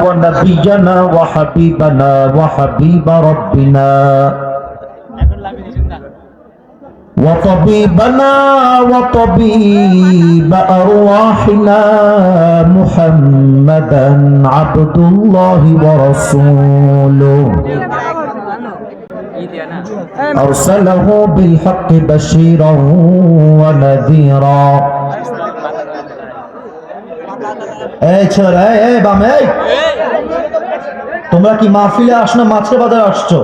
ونبينا وحبيبنا وحبيب ربنا وطبيبنا وطبيب أرواحنا محمدا عبد الله ورسوله أرسله بالحق بشيرا ونذيرا এই ছেলে এই বামে তোমরা কি মাহফিলে আসছো না মাছের বাজারে আসছো?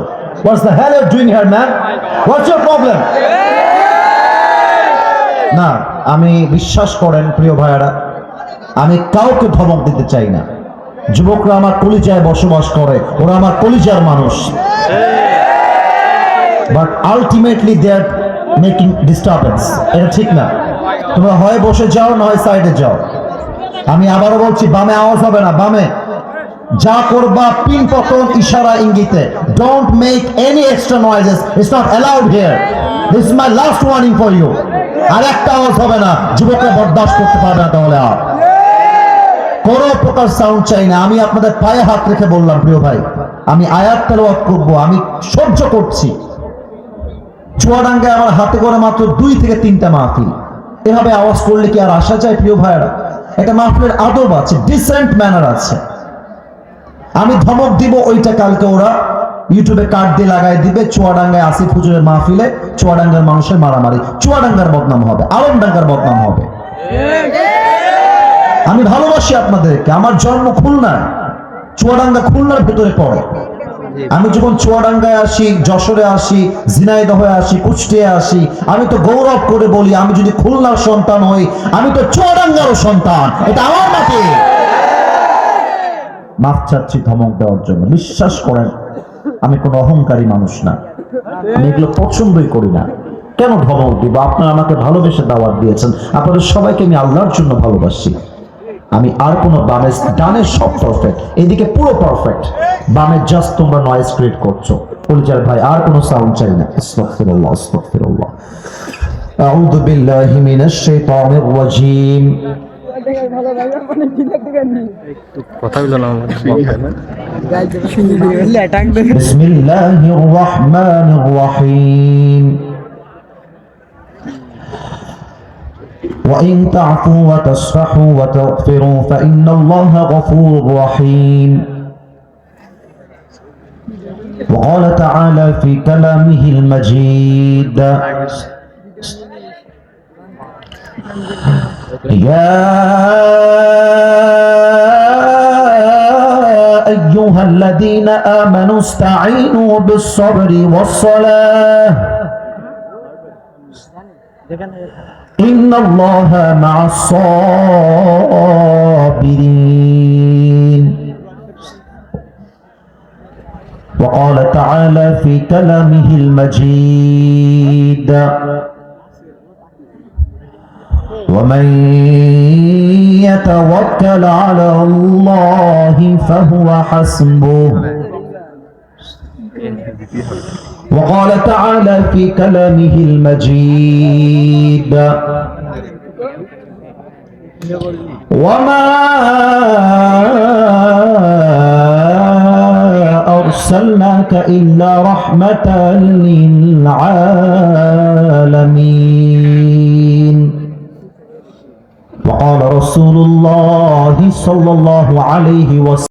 What's the hell you doing here, man? What's your problem? না, আমি বিশ্বাস করেন প্রিয় ভাইয়েরা, আমি কাউকে ধমক দিতে চাই না। যুবকরা আমার কলিজায় বসবাস করে, ওরা আমার কলিজার মানুষ, but ultimately they are making disturbance. এটা ঠিক না। তোমরা হয় বসে যাও না হয় সাইডে যাও। আমি আবারও বলছি, বামে আওয়াজ হবে না। বামে যা করবা পিন পতন ইশারা ইঙ্গিতে। Don't make any extra noises, it's not allowed here. This is my last warning for you. আর একটা আওয়াজ হবে না, যুবকরা বরদাস্ত করতে পারবে না। তাহলে আর কোনো প্রকার সাউন্ড চাই না। আমি আপনাদের পায়ে হাত রেখে বললাম, প্রিয় ভাই, আমি আয়াত তেলাওয়াত করব, আমি সহ্য করছি। চুয়াডাঙ্গায় আমার হাতে করে মাত্র 2 থেকে 3টা মাহফিল। এভাবে আওয়াজ করলে কি আর আসা যায়? প্রিয় ভাইয়েরা, একটা মাহফিলের আদব আছে, ডিসেন্ট ম্যানার আছে। আমি ধমক দিব, ওইটা কালকে ওরা ইউটিউবে কার্ড দিয়ে লাগাই দিবে। চুয়াডাঙ্গায় আসিফ হুজুরের মাহফিলে চুয়াডাঙ্গার মানুষের মারামারি, চুয়াডাঙ্গার বদনাম হবে, আলমডাঙ্গার বদনাম হবে। আমি ভালোবাসি আপনাদেরকে। আমার জন্ম খুলনায়, চুয়াডাঙ্গা খুলনার ভেতরে পড়ে। আমি যখন চুয়াডাঙ্গায় আসি, যশোরে আসি, ঝিনাইদহে আসি, কুষ্টিয়ায় আসি, আমি তো গৌরব করে বলি, আমি যদি খুলনার সন্তান হই, আমি তো চুয়াডাঙ্গারও সন্তান। এটা আমার মাটি। মাফ চাচ্ছি ধমক দেওয়ার জন্য। বিশ্বাস করেন, আমি কোনো অহংকারী মানুষ না, আমি এগুলো পছন্দই করি না। কেন ধমক দিব? আপনারা আমাকে ভালোবেসে দাওয়াত দিয়েছেন, আপনাদের সবাইকে আমি আল্লাহর জন্য ভালোবাসি। আমি আর কোনো বামে ডানে সব পারফেক্ট, এদিকে পুরো পারফেক্ট, বামে জাস্ট তোমরা নয়েজ ক্রিয়েট করছো। পরিচয় ভাই, আর কোনো সাউন্ড চাই না। আস্তাগফিরুল্লাহ, আস্তাগফিরুল্লাহ। আউযু বিল্লাহি মিনাশ শাইতানির রাজীম। বিসমিল্লাহির রহমানির রহিম। وإن تعفوا وتصفحوا وتغفروا فإن الله غفور رحيم. وقال تعالى في كلامه المجيد: يا أيها الذين آمنوا استعينوا بالصبر والصلاة إن الله مع الصابرين. وقال تعالى في كلامه المجيد: ومن يتوكل على الله فهو حسبه. وقال تعالى في كلامه المجيد: وما أرسلناك إلا رحمة للعالمين. وقال رسول الله صلى الله عليه وسلم: